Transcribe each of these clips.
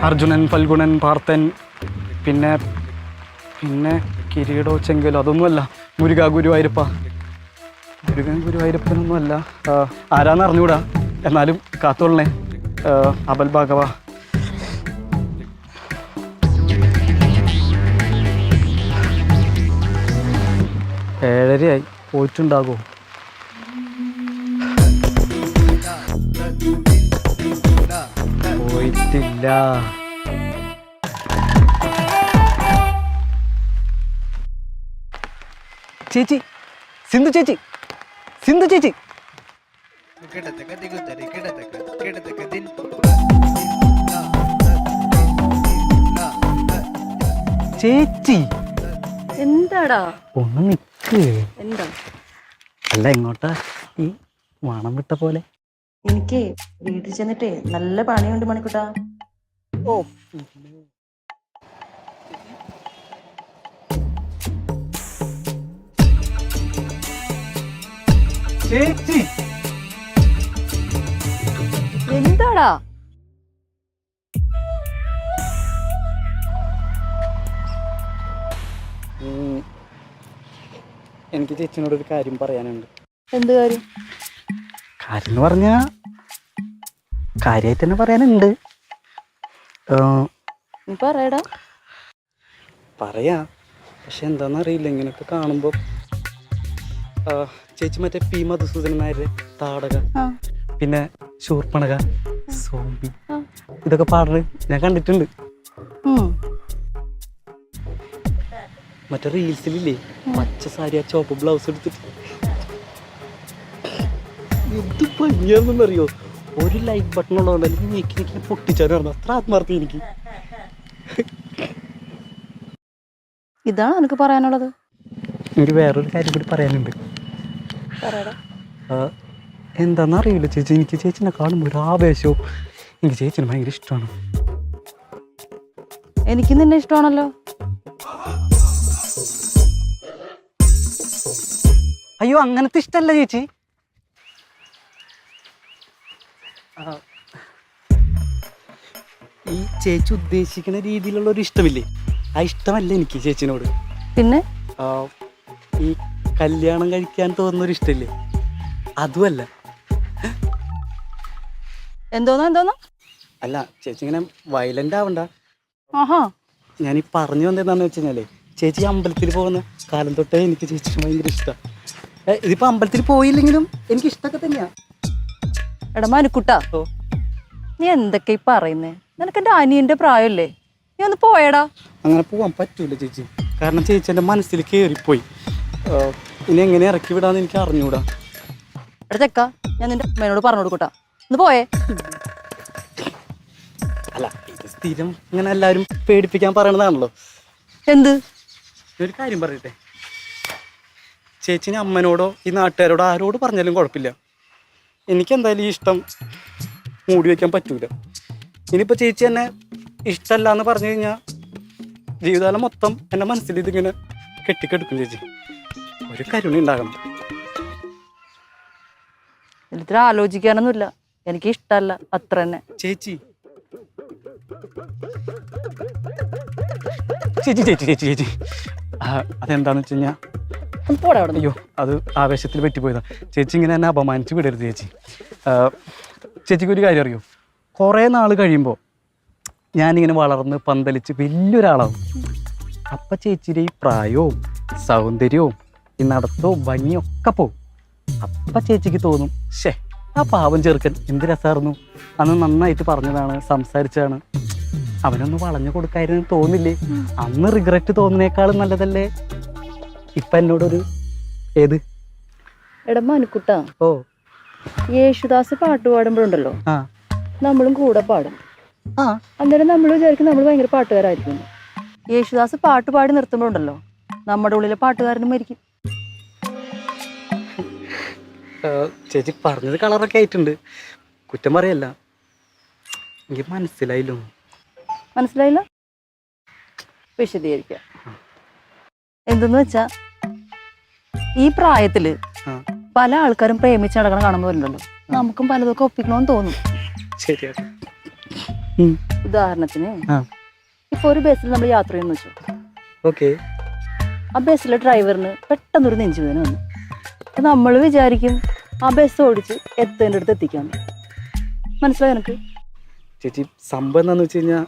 അർജുനൻ, ഫൽഗുണൻ, പാർത്ഥൻ, പിന്നെ പിന്നെ കിരീടോ ചെങ്കലോ അതൊന്നുമല്ല. മുരുക, ഗുരുവായൂരപ്പ. മുരുകൻ ഗുരുവായൂരപ്പനൊന്നുമല്ല. ആരാന്ന് അറിഞ്ഞൂടാ, എന്നാലും കാത്തോളണേ. അബൽ ഭാഗവ. ഏഴരയായി, പോയിട്ടുണ്ടാകോ? പോയിട്ടില്ല. ചേച്ചി, സിന്ധു ചേച്ചി, സിന്ധു ചേച്ചി. ചേച്ചി എന്താടാ? ഒന്ന് നിക്ക്. എന്താ? അല്ല, എങ്ങോട്ടാ ഈ മണം വിട്ട പോലെ? എനിക്ക് വീട്ടിൽ ചെന്നിട്ടേ നല്ല പണിയുണ്ട് മണിക്കുട്ടാ. ഓ, ചേച്ചി എന്താടാ? എനിക്ക് ചേച്ചിനോടൊരു കാര്യം പറയാനുണ്ട്. എന്ത് കാര്യം? കാര്യം എന്ന് പറഞ്ഞാ കാര്യമായിട്ട് തന്നെ പറയാനുണ്ട്. നീ പറയടാ. പറയാ, പക്ഷെ എന്താണെന്നറിയില്ല. ഇങ്ങനെയൊക്കെ കാണുമ്പോൾ ചേച്ചി മറ്റേ പി മധുസൂദനൻ നായരുടെ താടക, പിന്നെ ശൂർപ്പണക, സോംബി, ഇതൊക്കെ പാടുന്നത് ഞാൻ കണ്ടിട്ടുണ്ട്. മറ്റേ റീൽസിലില്ലേ, പച്ച സാരി, ആ ചോപ്പ് ബ്ലൗസ് എടുത്തിട്ട് എന്ത് ഭംഗിയാണെന്നറിയോ? ഒരു ലൈക്ക് ബട്ടൺ ഉള്ളതുകൊണ്ട് ഞെക്കി പൊട്ടിച്ചാലും അത്ര ആത്മാർത്ഥം എനിക്ക്. ഇതാണ് എനിക്ക് പറയാനുള്ളത്. എനിക്ക് വേറൊരു കാര്യം കൂടി പറയാനുണ്ട്. എന്താണെന്നറിയില്ല ചേച്ചി, എനിക്ക് ചേച്ചിനെ കാണുമ്പോൾ ഒരു ആവേശവും. എനിക്ക് ചേച്ചിനെ ഭയങ്കര ഇഷ്ടമാണ്. എനിക്ക് നിന്നെ ഇഷ്ടമാണല്ലോ. അയ്യോ, അങ്ങനത്തെ ഇഷ്ടമല്ല ചേച്ചി. ഈ ചേച്ചി ഉദ്ദേശിക്കുന്ന രീതിയിലുള്ള ഒരു ഇഷ്ടമില്ലേ, ആ ഇഷ്ടമല്ല എനിക്ക് ചേച്ചിനോട്. പിന്നെ ഈ കല്യാണം കഴിക്കാൻ തോന്നുന്നൊരു ഇഷ്ടമില്ലേ, അതുമല്ല. എന്തോന്നോ? അല്ല ചേച്ചി ഇങ്ങനെ വയലന്റ് ആവണ്ട. ആഹാ, ഞാനീ പറഞ്ഞു വന്നതെന്താന്ന് വെച്ച് കഴിഞ്ഞാലേ, ചേച്ചി അമ്പലത്തിൽ പോകുന്ന കാലം തൊട്ടേ എനിക്ക് ചേച്ചിന് ഭയങ്കര ഇഷ്ടമാണ്. ഇതിപ്പോ അമ്പലത്തിൽ പോയില്ലെങ്കിലും എനിക്ക് ഇഷ്ടമൊക്കെ തന്നെയാ. എടാ മനുക്കുട്ടാ, നീ എന്തൊക്കെ ഈ പറയുന്നേ? നിനക്ക് എൻ്റെ അനിയന്റെ പ്രായമല്ലേ? നീ ഒന്ന് പോയടാ. അങ്ങനെ പോവാൻ പറ്റൂല ചേച്ചി, കാരണം ചേച്ചി എൻ്റെ മനസ്സിൽ കയറിപ്പോയി. ഇനി എങ്ങനെ ഇറക്കി വിടാന്ന് എനിക്ക് അറിഞ്ഞൂടാ. എടാ ചെക്ക, ഞാൻ നിന്റെ അമ്മേനോട് പറഞ്ഞു കൊടുക്കൂട്ടാ, ഒന്ന് പോയേ. അല്ല, ഇത് സ്ഥിരം ഇങ്ങനെ എല്ലാവരും പേടിപ്പിക്കാൻ പറയണതാണല്ലോ. എന്ത്? ഒരു കാര്യം പറയട്ടെ, ചേച്ചിനെ അമ്മനോടോ ഈ നാട്ടുകാരോടോ ആരോട് പറഞ്ഞാലും കുഴപ്പമില്ല. എനിക്കെന്തായാലും ഈ ഇഷ്ടം മൂടി വയ്ക്കാൻ പറ്റൂല. ഇനിയിപ്പോൾ ചേച്ചി എന്നെ ഇഷ്ടമല്ല എന്ന് പറഞ്ഞു കഴിഞ്ഞാൽ ജീവിതകാലം മൊത്തം എൻ്റെ മനസ്സിൽ ഇതിങ്ങനെ കെട്ടിക്കെടുക്കും. ചേച്ചി ഒരു കരുണ ഉണ്ടാകണം. ഇത്ര ആലോചിക്കാനൊന്നുമില്ല, എനിക്ക് ഇഷ്ടമല്ല, അത്ര തന്നെ. ചേച്ചി ചേച്ചി ചേച്ചി ചേച്ചി ചേച്ചി അതെന്താന്ന് വെച്ച് കഴിഞ്ഞാൽ, അയ്യോ, അത് ആവേശത്തിൽ പറ്റിപ്പോയതാ. ചേച്ചി ഇങ്ങനെ എന്നെ അപമാനിച്ച് വിടരുത് ചേച്ചി. ചേച്ചിക്ക് ഒരു കാര്യം അറിയോ, കുറേ നാൾ കഴിയുമ്പോൾ ഞാനിങ്ങനെ വളർന്ന് പന്തലിച്ച് വലിയൊരാളാവും. അപ്പം ചേച്ചിയുടെ ഈ പ്രായവും സൗന്ദര്യവും ഈ നടത്തവും ഭംഗിയും ഒക്കെ പോവും. അപ്പം ചേച്ചിക്ക് തോന്നും, ശേ, ആ പാവം ചെറുക്കൻ എന്ത് രസമായിരുന്നു, അന്ന് നന്നായിട്ട് പറഞ്ഞതാണ്, സംസാരിച്ചതാണ്, അവനൊന്ന് വളഞ്ഞു കൊടുക്കായിരുന്നു തോന്നില്ലേ? അന്ന് റിഗ്രറ്റ് തോന്നുന്നേക്കാളും നല്ലതല്ലേ ഇപ്പം എന്നോടൊരു ഏത്? എടാ മനുക്കുട്ടാ, ഓ, യേശുദാസ് പാട്ട് പാടുമ്പോഴുണ്ടല്ലോ, നമ്മളും കൂടെ പാടും. അന്നേരം നമ്മൾ വിചാരിക്കും നമ്മൾ ഭയങ്കര പാട്ടുകാരായിരിക്കും. യേശുദാസ് പാട്ട് പാടി നിർത്തുമ്പോഴുണ്ടല്ലോ, നമ്മുടെ ഉള്ളിലെ പാട്ടുകാരനും മരിക്കും. ചേച്ചി പറഞ്ഞത് കളറൊക്കെ ആയിട്ടുണ്ട്, കുറ്റം പറയല്ല. എനിക്ക് മനസ്സിലായില്ലോ. മനസ്സിലായില്ല? വിശദീകരിക്കാം. എന്തെന്ന് വെച്ചാ, ഈ പ്രായത്തില് പല ആൾക്കാരും പ്രേമിച്ച് നടക്കണം കാണുമ്പോഴുണ്ടല്ലോ, നമുക്കും പലതൊക്കെ ഒപ്പിക്കണമെന്ന് തോന്നും. ശരിയാണ്. ഉദാഹരണത്തിന് ആ ഇപ്പൊ ഒരു ബസ്സിൽ നമ്മൾ യാത്ര ചെയ്യുന്ന വെച്ചു. ഓക്കെ. ആ ബസ്സിലെ ഡ്രൈവറിന് പെട്ടെന്നൊരു നെഞ്ചുവേദന വന്നു. അപ്പൊ നമ്മൾ വിചാരിക്കും ആ ബസ് ഓടിച്ച് എത്തേണ്ട അടുത്ത് എത്തിക്കാൻ. മനസ്സിലായോ എനിക്ക്? ചേച്ചി സംഭവം എന്താന്ന് വെച്ച് കഴിഞ്ഞാൽ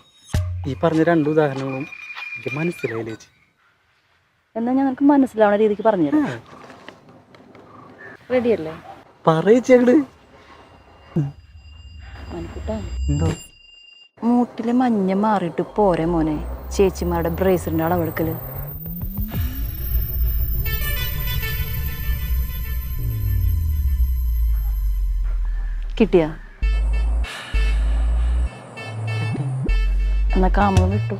ഈ പറഞ്ഞ 2 ഉദാഹരണങ്ങളും എനിക്ക് മനസ്സിലായില്ല ചേച്ചി. എന്നാ ഞാൻ നിനക്ക് മനസ്സിലാവുന്ന രീതിക്ക് പറഞ്ഞുതരാം. റെഡിയല്ലേ? പറയിച്ചേ അങ്ങട്. മനക്കൂട്ടാ, എന്തോ മൂട്ടിലെ മഞ്ഞ മാറിയിട്ട് പോരെ മോനെ ചേച്ചിമാരുടെ ബ്രേസിന്റെ അളവെടുക്കല്. കിട്ടിയ എന്നാ കാമകം വിട്ടു.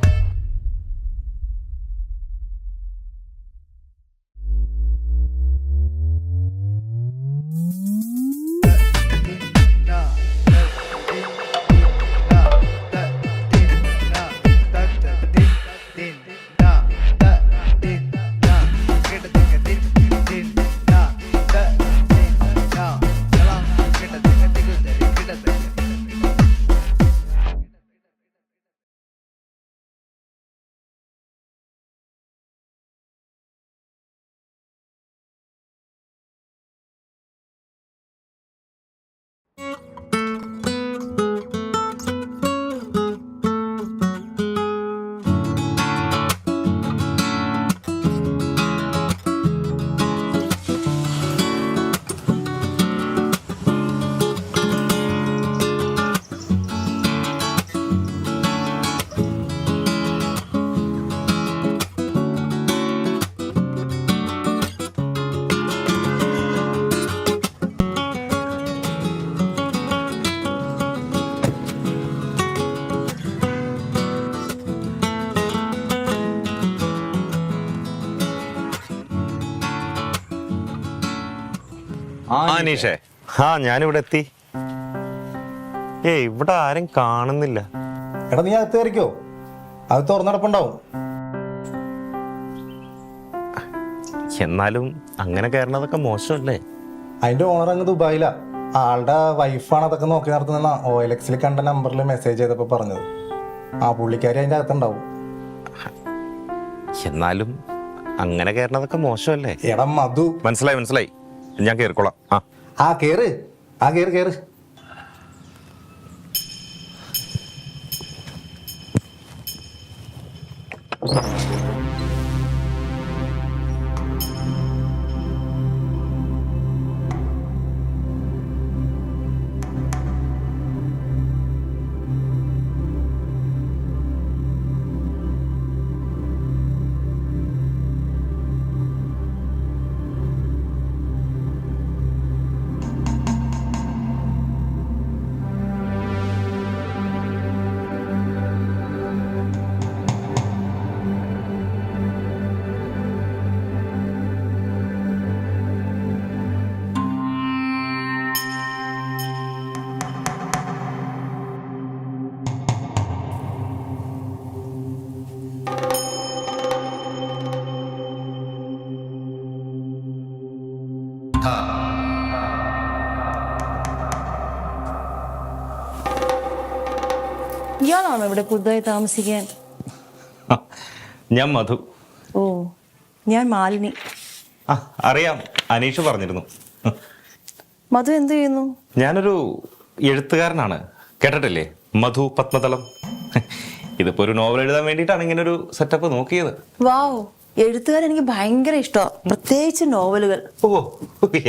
അനീഷേ, ഞാനിവിടെ എത്തി. ഇവിടെ ആരും കാണുന്നില്ല. എടാ നീ അകത്ത് കയറിക്കോ, അത് തുറന്നടപ്പുണ്ടാവും. എന്നാലും അങ്ങനെ കയറണതൊക്കെ മോശമല്ലേ? അതിന്റെ ഓണർ അങ്ങ് ദുബായിലാ. ആളുടെ വൈഫാണ് അതൊക്കെ നോക്കി നടത്തുന്ന OLX കണ്ട നമ്പറിൽ മെസ്സേജ് ചെയ്തപ്പോ പറഞ്ഞത്. ആ പുള്ളിക്കാരി അതിന്റെ അകത്തുണ്ടാവും. എന്നാലും അങ്ങനെ കയറണതൊക്കെ മോശമല്ലേ? എടാ മധു, മനസ്സിലായി, ഞാൻ കയറിക്കോളാം. കേറ് കേറ്. ഇയാളാണോ ഇവിടെ പുതുതായി താമസിക്കാൻ? ഞാൻ മധു. ഓ, ഞാൻ മാലിനി. അറിയാം, അനീഷ് പറഞ്ഞിരുന്നു. മധു എന്ത് ചെയ്യുന്നു? ഞാനൊരു എഴുത്തുകാരനാണ്. കേട്ടിട്ടില്ലേ, മധു പത്മതലം? ഇതിപ്പോ ഒരു നോവൽ എഴുതാൻ വേണ്ടിയിട്ടാണ് ഇങ്ങനെ ഒരു സെറ്റപ്പ് നോക്കിയത്. വാവ്, എഴുത്തുകാർ എനിക്ക് ഭയങ്കര ഇഷ്ടമാണ്, പ്രത്യേകിച്ച് നോവലുകൾ. ഓ,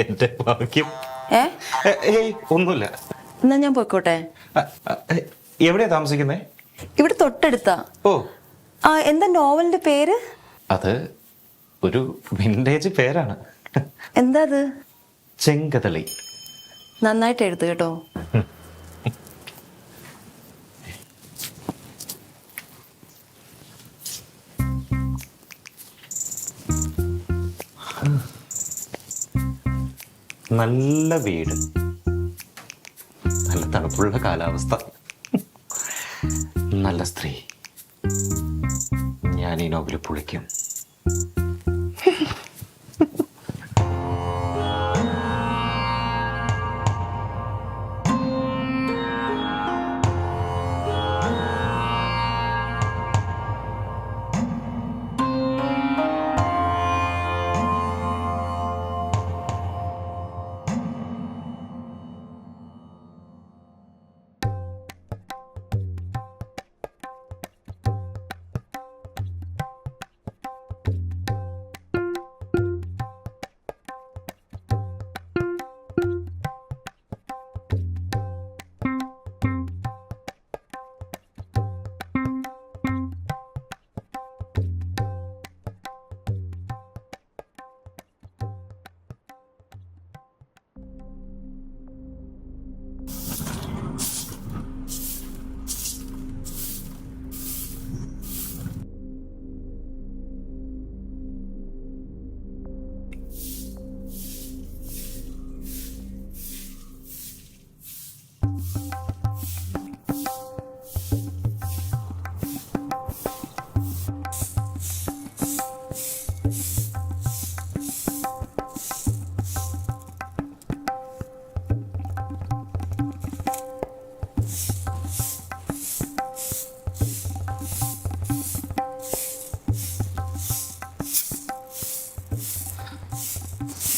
എന്റെ ഭാഗ്യം. ഒന്നുമില്ല. എന്നാ ഞാൻ പോയിക്കോട്ടെ. എവിടെയാ താമസിക്കുന്നേ? ഇവിടെ തൊട്ടടുത്താ. ഓ, എന്താ നോവലിന്റെ പേര്? അത് ഒരു വിന്റേജ് പേരാണ്. എന്താ അത്? ചെങ്കതളി. നന്നായിട്ട് എഴുതു കേട്ടോ. നല്ല വീട്, നല്ല തണുപ്പുള്ള കാലാവസ്ഥ, നല്ല സ്ത്രീ. ഞാൻ ഈ നോവല് പൊളിക്കും.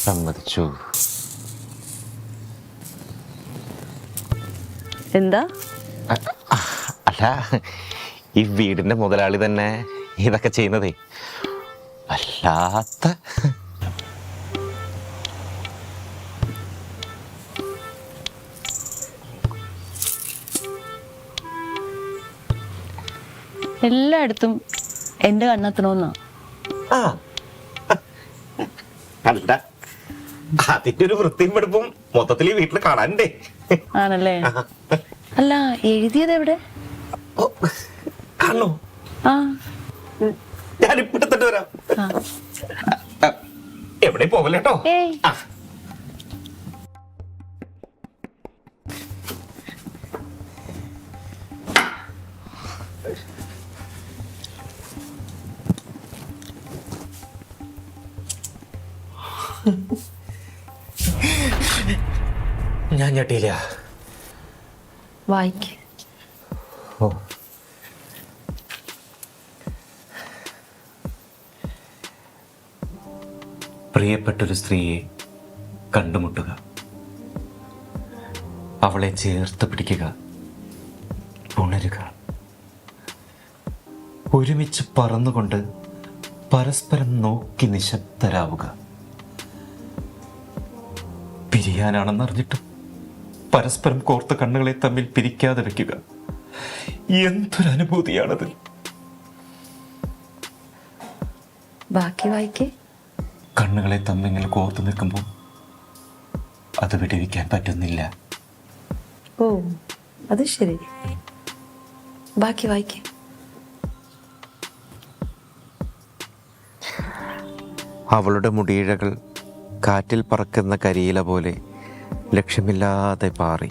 സമ്മതിച്ചു. എന്താ? അല്ല, ഈ വീടിന്റെ മുതലാളി തന്നെ ഇതൊക്കെ ചെയ്യുന്നതേ അല്ലാത്ത. എല്ലായിടത്തും എന്റെ കണ്ണെത്തണമെന്നാ. ആ അല്ല, അതിന്റെ ഒരു വൃത്തിയും വെടുപ്പും മൊത്തത്തിൽ ഈ വീട്ടിൽ കാണാനുണ്ടേ. ആണല്ലേ? അല്ല, എഴുതിയത് എവിടെ? കാണോ? ആ ഞാനിപ്പോ എടുത്തിട്ട് വരാം. എവിടെ പോവല്ലേട്ടോ? ഏയ്, ഞാൻ ഞെട്ടിയില്ല. വായിക്ക്. ഓ, പ്രിയപ്പെട്ടൊരു സ്ത്രീയെ കണ്ടുമുട്ടുക, അവളെ ചേർത്ത് പിടിക്കുക, ഉണരുക, ഒരുമിച്ച് പറന്നുകൊണ്ട് പരസ്പരം നോക്കി നിശബ്ദരാവുക. പിരിയാനാണെന്നറിഞ്ഞിട്ടും പരസ്പരം കോർത്ത കണ്ണുകളെ തമ്മിൽ പിരിക്കാതെ വെക്കുക. എന്തൊരനുഭൂതിയാണത്. ബാക്കി വായിക്ക്. കണ്ണുകളെ തമ്മിൽ കോർത്തു നിൽക്കുമ്പോൾ അത് വിടുവിക്കാൻ പറ്റുന്നില്ല. ഓ, അത് ശരി. ബാക്കി വായിക്ക്. അവളുടെ മുടിയിഴകൾ കാറ്റിൽ പറക്കുന്ന കരിയില പോലെ ലക്ഷ്യമില്ലാതെ പാറി.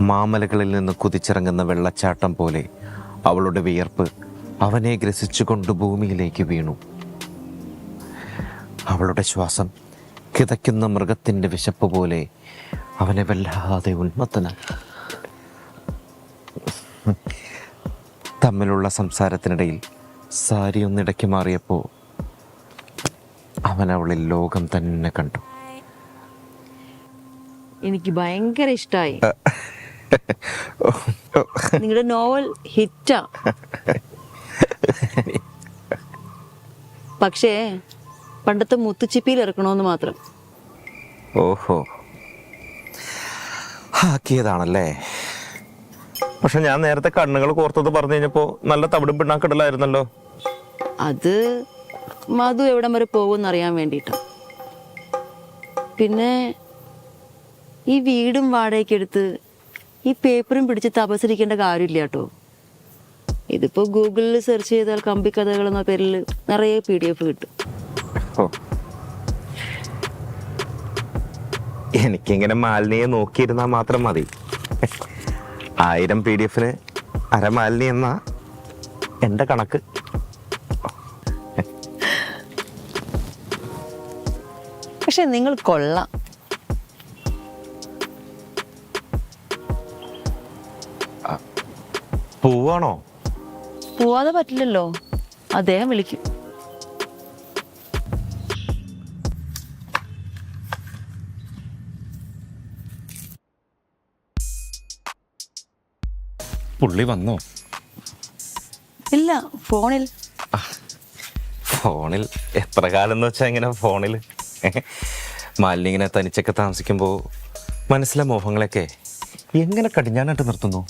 മാമലകളിൽ നിന്ന് കുതിച്ചിറങ്ങുന്ന വെള്ളച്ചാട്ടം പോലെ അവളുടെ വിയർപ്പ് അവനെ ഗ്രസിച്ചുകൊണ്ട് ഭൂമിയിലേക്ക് വീണു. അവളുടെ ശ്വാസം കിതയ്ക്കുന്ന മൃഗത്തിൻ്റെ വിശപ്പ് പോലെ അവനെ വല്ലാതെ ഉന്മത്തനാക്കി. തമ്മിലുള്ള സംസാരത്തിനിടയിൽ സാരി ഒന്നിടയ്ക്ക് മാറിയപ്പോൾ അവൻ അവളിൽ ലോകം തന്നെ കണ്ടു. എനിക്ക് ഭയങ്കര ഇഷ്ടമായി. നിങ്ങളുടെ നോവൽ ഹിറ്റാ. പക്ഷേ പണ്ടത്തെ മുത്തുച്ചിപ്പിയിൽ ഇറക്കണമെന്ന് മാത്രം. ഓഹോ, ആക്കിയതാണല്ലേ. പക്ഷെ ഞാൻ നേരത്തെ കണ്ണുകൾ കോർത്തത് പറഞ്ഞു കഴിഞ്ഞപ്പോ നല്ല തവിടും പിണ്ണാക്കിടലായിരുന്നല്ലോ. അത് മധു എവിടം വരെ പോകുമെന്ന് അറിയാൻ വേണ്ടിയിട്ടാ. പിന്നെ ഈ വീടും വാടകയ്ക്ക് എടുത്ത് ഈ പേപ്പറും പിടിച്ച് തപസരിക്കേണ്ട കാര്യമില്ല കേട്ടോ. ഇതിപ്പോ ഗൂഗിളിൽ സെർച്ച് ചെയ്താൽ കമ്പിക്കഥകൾ എന്ന പേരിൽ നിറയെ PDF കിട്ടും. ഓ, എനിക്കിങ്ങനെ മാലിനിയെ നോക്കിയിരുന്നാൽ മാത്രം മതി. 1000 PDF-ന് അരമാലിനി എന്ന എൻ്റെ കണക്ക്. പക്ഷെ നിങ്ങൾ കൊള്ളാം. പോവാണോ? പോവാതെ പറ്റില്ലല്ലോ, അദ്ദേഹം വിളിക്കും. പുള്ളി വന്നോ? ഇല്ല, ഫോണിൽ. ഫോണിൽ എത്ര കാലം എന്ന് വെച്ചാൽ ഇങ്ങനെ ഫോണിൽ മാലിന്യ ഇങ്ങനെ തനിച്ചൊക്കെ താമസിക്കുമ്പോൾ മനസ്സിലെ മോഹങ്ങളൊക്കെ എങ്ങനെ കടിഞ്ഞാനായിട്ട് നിർത്തുന്നു?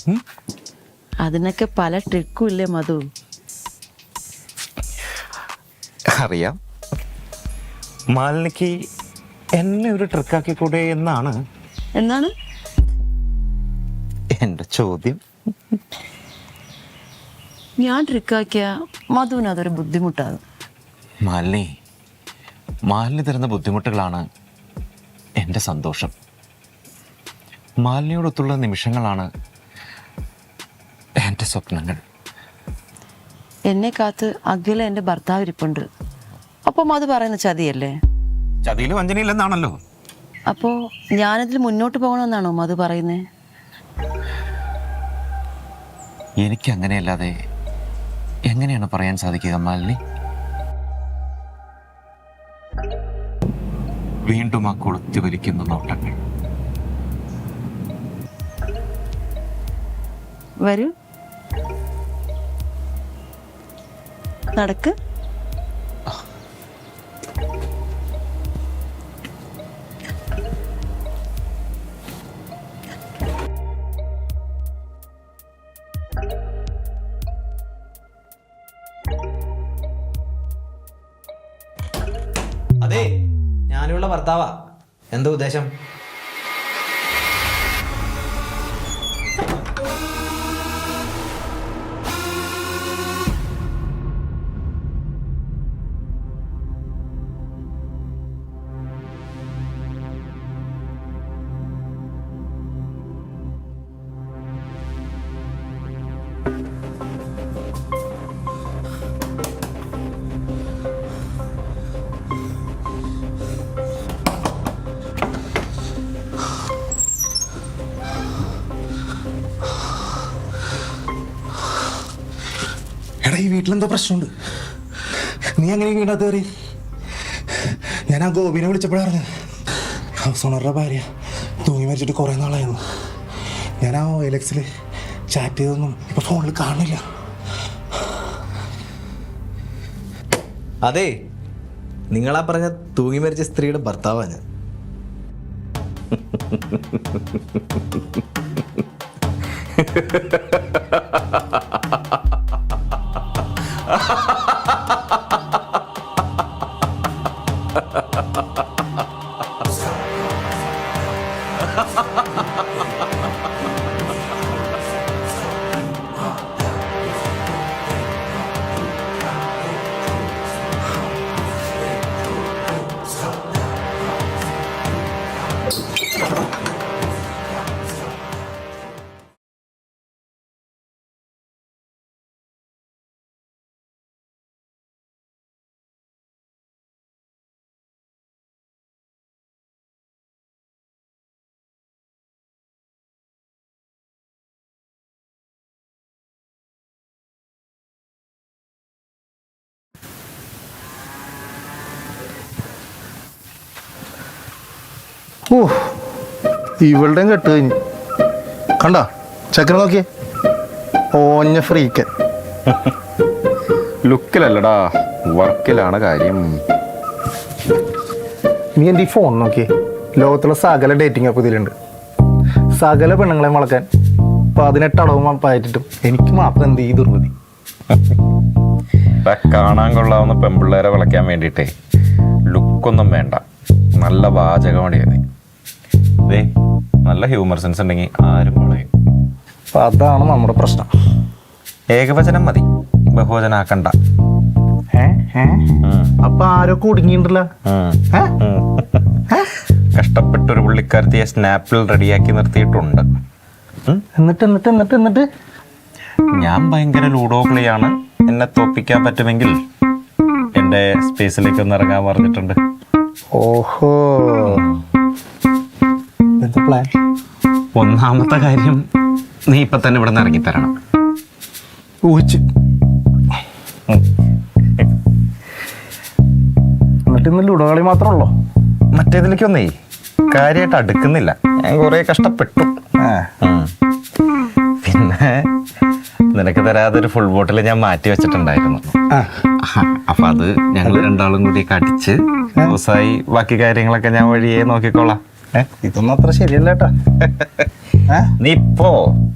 അതിനൊക്കെ പല ട്രിക്കും ഇല്ലേ മധു? അറിയാം. മാലിനിക്ക് എന്നെ ഒരു ട്രിക്കാക്കിക്കൂടെ എന്നാണ് എൻ്റെ ചോദ്യം. ഞാൻ ട്രിക്കാക്കിയ മധുവിന് അതൊരു ബുദ്ധിമുട്ടാണ്. മാലിനി തരുന്ന ബുദ്ധിമുട്ടുകളാണ് എൻ്റെ സന്തോഷം. മാലിനിയോടൊത്തുള്ള നിമിഷങ്ങളാണ് എൻ്റെ സ്വപ്നങ്ങൾ. എന്നെ കാത്ത് അഖില എൻ്റെ ഭർത്താവ് ഇരിപ്പുണ്ട്. അപ്പം അത് പറയുന്ന ചതിയല്ലേ? ചതിയിൽ വഞ്ചനയില്ലെന്നാണല്ലോ. അപ്പോ ഞാനതിൽ മുന്നോട്ട് പോകണമെന്നാണോ മധു പറയുന്നേ? എനിക്കങ്ങനെയല്ലാതെ എങ്ങനെയാണ് പറയാൻ സാധിക്കുക മാലിനി? വീണ്ടും ആ കൊളുത്തി വലിക്കുന്ന നോട്ടങ്ങൾ. വരൂ, നടക്ക്. അതെ, ഞാനുള്ള ഭർത്താവാ. എന്താ ഉദ്ദേശം? എടാ, ഈ വീട്ടിലെന്തോ പ്രശ്നമുണ്ട്. നീ അങ്ങനെ വീടിനകത്ത് കയറി? ഞാൻ ആ ഗോപിനെ വിളിച്ചപ്പോഴാണ് അറിഞ്ഞത്. ഹൗസ് ഓണറുടെ ഭാര്യ തൂങ്ങി മരിച്ചിട്ട് കുറേ നാളായിരുന്നു. ഞാൻ ആ OLX ചാറ്റ് ചെയ്തൊന്നും ഇപ്പൊ ഫോണിൽ കാണില്ല. അതെ, നിങ്ങളാ പറഞ്ഞ തൂങ്ങി മരിച്ച സ്ത്രീയുടെ ഭർത്താവാ ഞാൻ. ഓ, ഇവളുടെയും കെട്ട് കഴിഞ്ഞു. കണ്ട ചക്കര നോക്കിയേ, ഓഞ്ഞ ഫ്രീക്കൻ. ലുക്കിലല്ലടാ, വർക്കിലാണ് കാര്യം. നീ എൻ്റെ ഈ ഫോൺ നോക്കിയേ, ലോകത്തുള്ള സകല ഡേറ്റിംഗ് ആപ്പ് ഇതിലുണ്ട്. സകല പെണ്ണുങ്ങളെ വളക്കാൻ 18 അടവും പായറ്റിട്ടും എനിക്ക് മാത്രം എന്ത് ഈ ദുർമതി. കാണാൻ കൊള്ളാവുന്ന പെൺപിള്ളേരെ വിളയ്ക്കാൻ വേണ്ടിയിട്ടേ ലുക്കൊന്നും വേണ്ട, നല്ല വാചകമടിയാണ്. അതെ, നല്ല ഹ്യൂമർ സെൻസ് ഉണ്ടെങ്കിൽ ആരും വളയും. അപ്പം അതാണ് നമ്മുടെ പ്രശ്നം. ഏകവചനം മതി, ബഹുവചനാക്കണ്ട. അപ്പൊ ആരോ കുടുങ്ങിണ്ടല്ലോ. കഷ്ടപ്പെട്ടൊരു പുള്ളിക്കാരത്തിയെ സ്നാപ്പിൽ റെഡിയാക്കി നിർത്തിയിട്ടുണ്ട്. എന്നിട്ട് എന്നിട്ട് എന്നിട്ട് എന്നിട്ട് ഞാൻ ഭയങ്കര ലൂഡോ പ്ലേയാണ്, എന്നെ തോപ്പിക്കാൻ പറ്റുമെങ്കിൽ എൻ്റെ സ്പേസിലേക്ക് ഒന്ന് ഇറങ്ങാൻ പറഞ്ഞിട്ടുണ്ട്. ഓഹോ, എന്താ പ്ലാൻ? ഒന്നാമത്തെ കാര്യം, നീ ഇപ്പൊ തന്നെ ഇവിടെ നിന്ന് ഇറങ്ങിത്തരണം. ഊഹിച്ച്. എന്നിട്ട് ഇന്ന് ലുഡോ കളി മാത്രമല്ലോ? മറ്റേതിലേക്കൊന്നേ കാര്യമായിട്ട് അടുക്കുന്നില്ല. ഞാൻ കുറെ കഷ്ടപ്പെട്ടു. പിന്നെ നിനക്ക് തരാതെ ഒരു ഫുൾ ബോട്ടിൽ ഞാൻ മാറ്റി വെച്ചിട്ടുണ്ടായിരുന്നു. അപ്പൊ അത് ഞങ്ങൾ രണ്ടാളും കൂടി കടിച്ച് ദിവസമായി ബാക്കി കാര്യങ്ങളൊക്കെ ഞാൻ വഴിയേ നോക്കിക്കോളാം. ഇതൊന്നും അത്ര ശരിയല്ല കേട്ടാ. നീ ഇപ്പോ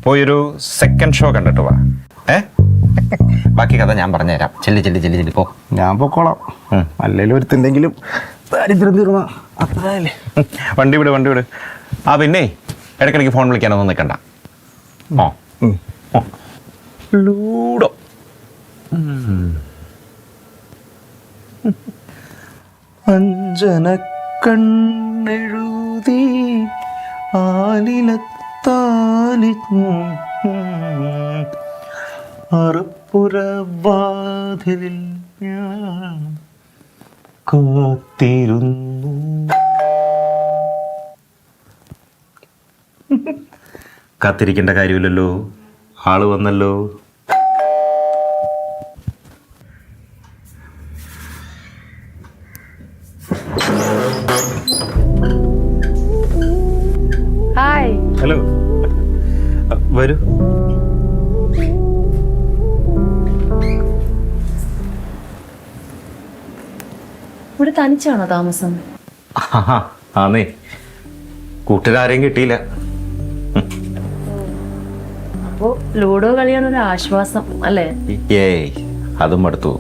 പോയൊരു സെക്കൻഡ് ഷോ കണ്ടിട്ട് വാ. ബാക്കി കഥ ഞാൻ പറഞ്ഞുതരാം. ചെല്ലി ചെല്ലി ചെല്ലി ചെല്ലി പോ. ഞാൻ പൊക്കോളാം. അല്ലേലും ഒരുത്തെന്തെങ്കിലും ദാരിദ്ര്യം തീർന്ന അത്രയല്ലേ. വണ്ടി വിട്, വണ്ടി വിട്. ആ പിന്നെ ഇടയ്ക്കിടയ്ക്ക് ഫോൺ വിളിക്കാനൊന്നും നിൽക്കണ്ട. ലൂഡോ. അഞ്ജന കണ്ണെഴുതി ആലിലത്താലി അറപ്പുറവാതിലിൽ ഞാൻ കാത്തിരുന്നു. കാത്തിരിക്കേണ്ട കാര്യമില്ലല്ലോ, ആള് വന്നല്ലോ. ഹലോ, വരൂ. ഇവിടെ തനിച്ചാണോ താമസം? ആന്നേ, കൂട്ടുകാരെയും കിട്ടിയില്ല. അപ്പോ ലൂഡോ കളിയാണ് ഒരു ആശ്വാസം അല്ലേ? ഏയ്, അതും മടുത്തു.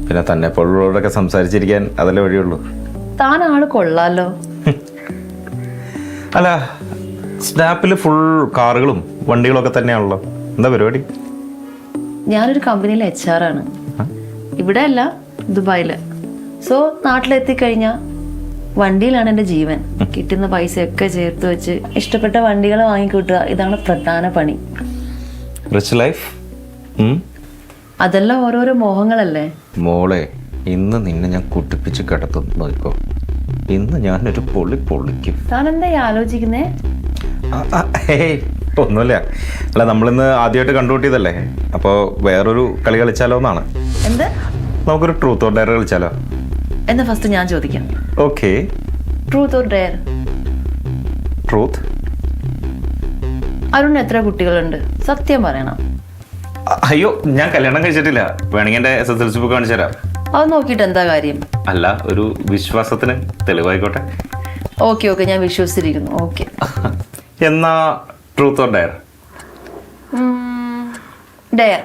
പിന്നെ തന്നെ പോലുള്ളവരോടൊക്കെ സംസാരിച്ചിരിക്കാൻ അതല്ലേ വഴിയുള്ളൂ. താൻ ആള് കൊള്ളാലോ. അല്ല, സ്നാപ്പിൽ ഫുൾ കാറുകളും വണ്ടികളും ഒക്കെ തന്നെയാണല്ലോ. എന്താ പരിപാടി? ഞാനൊരു കമ്പനിയിൽ HR ആണ്. ഇവിടെ അല്ല, ദുബായില്. സോ നാട്ടിലെത്തിക്കഴിഞ്ഞാൽ വണ്ടിയിലാണ് എൻ്റെ ജീവൻ. കിട്ടുന്ന പൈസയൊക്കെ ചേർത്ത് വെച്ച് ഇഷ്ടപ്പെട്ട വണ്ടികൾ വാങ്ങിക്കൂട്ടുക, ഇതാണ് പ്രധാന പണി. Rich life. അതെല്ലാം ഓരോരോ മോഹങ്ങളല്ലേ? മോളെ, ഇന്ന് നിന്നെ ഞാൻ കുട്ടിപ്പിച്ച് കിടത്തും നോക്കോ. ഇന്ന് ഞാനൊരു പൊള്ളിക്കും. താൻ എന്താ ആലോചിക്കുന്നേ? ഒന്നുമില്ല. അല്ല, നമ്മളിന്ന് ആദ്യമായിട്ട് കണ്ടുകൂട്ടിയതല്ലേ, അപ്പോൾ വേറൊരു കളി കളിച്ചാലോ എന്നാണ്. എന്ത്? നമുക്കൊരു ട്രൂത്ത് ഓർ ഡെയർ കളിച്ചാലോ? എന്നാ ഫസ്റ്റ് ഞാൻ ചോദിക്കാം. Okay. Truth or dare? Truth. Arun എത്ര കുട്ടികളുണ്ട്? സത്യം പറയണം. അയ്യോ, ഞാൻ കല്യാണം കഴിച്ചിട്ടില്ല. വേണമെങ്കിൽ എൻ്റെ SSLC ബുക്ക് കാണിച്ചു തരാം. അത് നോക്കിയിട്ട് എന്താ കാര്യം? അല്ല, ഒരു വിശ്വാസത്തിന് തെളിവായിക്കോട്ടെ. ഓക്കെ, ഞാൻ വിശ്വസിച്ചിരിക്കുന്നു. ഓക്കെ. എന്നാ ട്രൂത്ത് ഓർ ഡെയർ? ഡെയർ.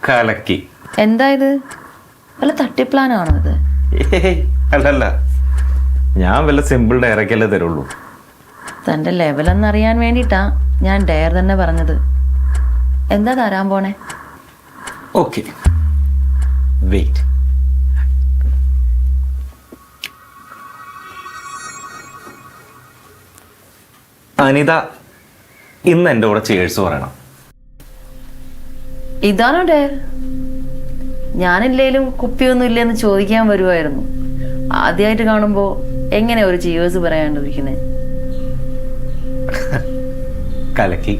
കലക്കി. എന്താ ഇത്? വല്ല തട്ടിപ്ലാനാണോ ഇത്? അല്ലല്ല, ഞാൻ വല്ല സിമ്പിൾ ഡയറൊക്കെയല്ലേ തരുള്ളൂ. തൻ്റെ ലെവലെന്നറിയാൻ വേണ്ടിയിട്ടാ ഞാൻ ഡെയർ തന്നെ പറഞ്ഞത്. എന്താ തരാൻ പോണേ? Okay, wait. അനിത ഇന്ന് എൻ്റെ കൂടെ ചേഴ്സ് പറയണം. ഇതാണോ ഡെയർ? ഞാനില്ലേലും കുപ്പിയൊന്നും ഇല്ലെന്ന് ചോദിക്കാൻ വരുമായിരുന്നു. ആദ്യമായിട്ട് കാണുമ്പോൾ എങ്ങനെ ഒരു ചേഴ്സ് പറയാണ്ടിരിക്കുന്നേ? കലക്കി.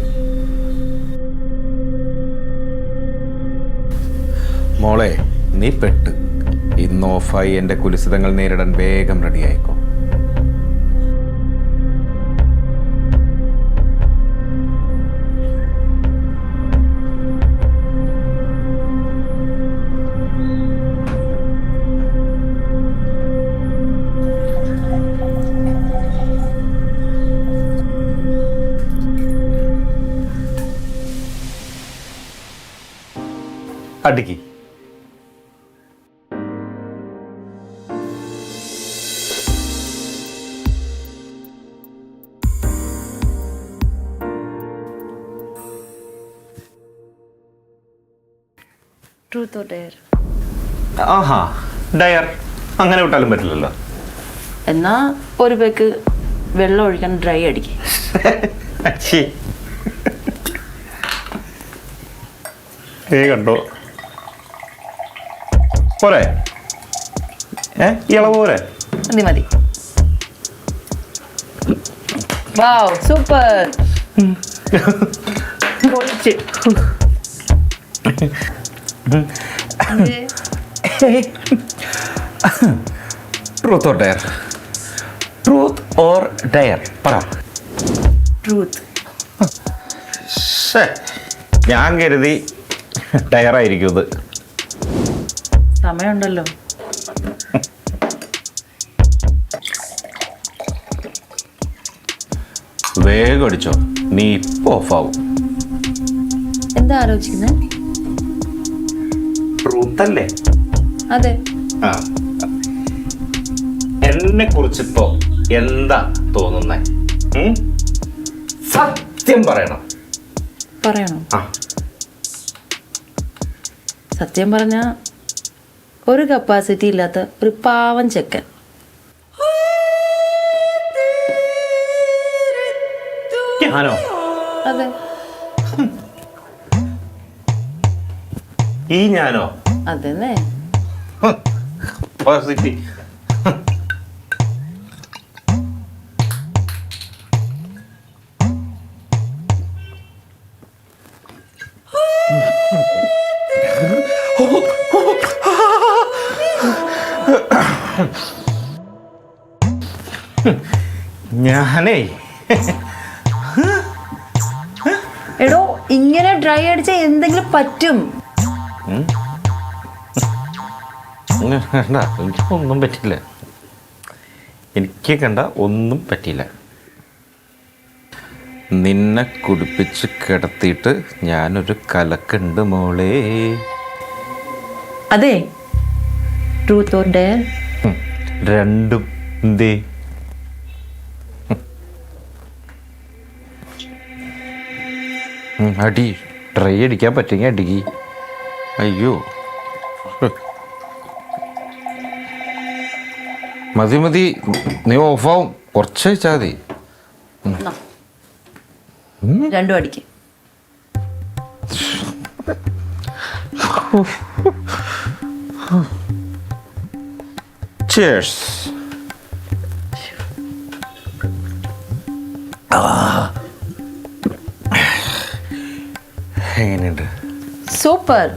മോളെ, നീ പെട്ട്. ഇന്ന് ഓഫായി എൻ്റെ കുലിസിതങ്ങൾ നേരിടാൻ വേഗം റെഡിയായിക്കോ. അടിക്ക്. Truth or dare? ആഹാ, ഡയർ. അങ്ങനെ വിട്ടാലും പറ്റില്ലല്ലോ. എന്നാ ഒരു പേക്ക് വെള്ളം ഒഴിക്കാൻ ഡ്രൈ അടിക്കും. കണ്ടോ പോരെ? ഇളവ് പോരെ? മതി. വാവ്, സൂപ്പർ. പൊളിച്ച്. Truth or Dyer? Truth or Dyer പറ. ട്രൂത്ത്. ഞാൻ കരുതി ഡയറായിരിക്കും ഇത്. സമയമുണ്ടല്ലോ. വേഗം അടിച്ചോ, നീ ഇപ്പൊ ഓഫാവും. എന്താ ആലോചിക്കുന്നത്? ട്രൂത്ത് അല്ലേ? അതെ. ആ, എന്നെ കുറിച്ചിപ്പോ എന്താ തോന്നുന്നേ? സത്യം പറയണം. പറയണോ? ആ, സത്യം പറഞ്ഞ ഒരു കപ്പാസിറ്റി ഇല്ലാത്ത ഒരു പാവം ചെക്കൻ. ഞാനോ? അതെ. ഈ ഞാനോ? അതെന്നെ. കപ്പാസിറ്റി. ഞാനേ എടോ ഇങ്ങനെ ഡ്രൈ അടിച്ച എന്തെങ്കിലും പറ്റും. ഒന്നും പറ്റില്ല, എനിക്ക് കണ്ട ഒന്നും പറ്റില്ല. നിന്നെ കുടിപ്പിച്ച് കിടത്തിയിട്ട് ഞാനൊരു കലക്കുണ്ട് മോളെ. അതെ, ട്രൂത്ത് ഓർ ഡെയർ? രണ്ടും. എന്തേ? അടി, ട്രൈ അടിക്കാൻ പറ്റുമെങ്കിൽ അടിക്കി. അയ്യോ, മതി മതി, നീ ഓഫാവും, കുറച്ച് വെച്ചാൽ മതി. രണ്ടും അടിക്ക്. Cheers. എങ്ങനെയുണ്ട്? സൂപ്പർ.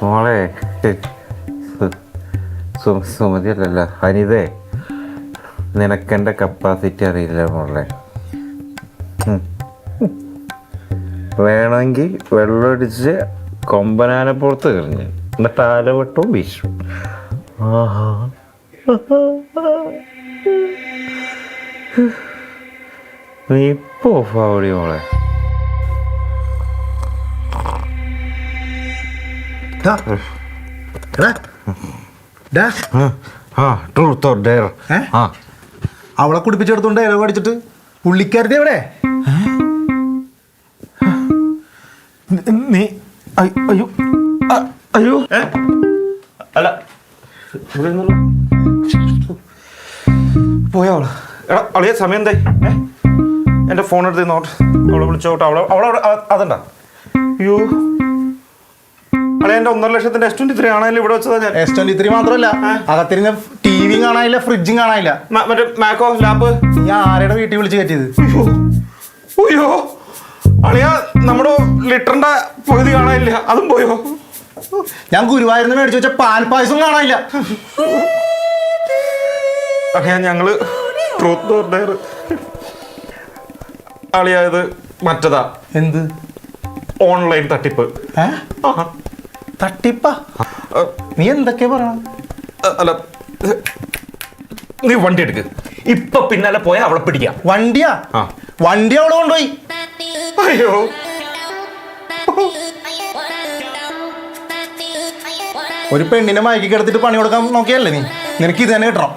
മോളെ, സുമതി അല്ലല്ലോ, അനിതേ, നിനക്കെൻ്റെ കപ്പാസിറ്റി അറിയില്ല മോളെ. വേണമെങ്കിൽ വെള്ളമടിച്ച് കൊമ്പനാനപ്പുറത്ത് എറിഞ്ഞ് എന്നിട്ട് ആലവട്ടവും വീശും. ആഹാ, നീ ഇപ്പൊ ഓഫാവടി മോളെ. Truth or dare. അവളെ കുടിപ്പിച്ചെടുത്തോണ്ട് ഇലവ് അടിച്ചിട്ട് പുള്ളിക്കാരത്തി എവിടെ? നീ അയ്യോ അയ്യോ അല്ല, പോയാ അവള്. എടാ അളിയ, സമയം എന്തായി? എൻ്റെ ഫോൺ എടുത്ത് നോട്ട്, അവളെ വിളിച്ചോട്ടെ. അവളവിടെ അതുണ്ടാ? അയ്യോ അളിയ, എൻ്റെ 1,50,000 S23 ആണല്ലോ ഇവിടെ വെച്ചതാ ഞാൻ. S23 മാത്രമല്ല, അകത്തിരുന്ന് ടിവിയും കാണാനില്ല, ഫ്രിഡ്ജും കാണാനില്ല. മറ്റേ മാക്കോ ലാപ്പ് ഞാൻ ആരുടെ വീട്ടിൽ വിളിച്ച് കയറ്റിയത്? അയ്യോ അളിയ, നമ്മുടെ ലിറ്ററിന്റെ പകുതി കാണാനില്ല, അതും പോയോ? ഞാൻ ഗുരുവായൂരിന്ന് മേടിച്ചു വെച്ച പാൽപ്പായസം കാണാനില്ല. അളിയ, ഞങ്ങള് ട്രൂത്ത് ഓർ ഡെയർ അളിയായത് മറ്റതാ. എന്ത് ഓൺലൈൻ തട്ടിപ്പ്? തട്ടിപ്പാ? നീ എന്തൊക്കെയാ പറയണം? അല്ല, നീ വണ്ടി എടുക്ക്, ഇപ്പൊ പിന്നാലെ പോയാ അവളെ പിടിക്കാം. വണ്ടിയാ? വണ്ടി അവള് കൊണ്ടുപോയി. അയ്യോ, ഒരു പെണ്ണിനെ മയക്കി കിടത്തിട്ട് പണി കൊടുക്കാൻ നോക്കിയല്ലേ നീ? നിനക്ക് ഇത് തന്നെ കിട്ടണം.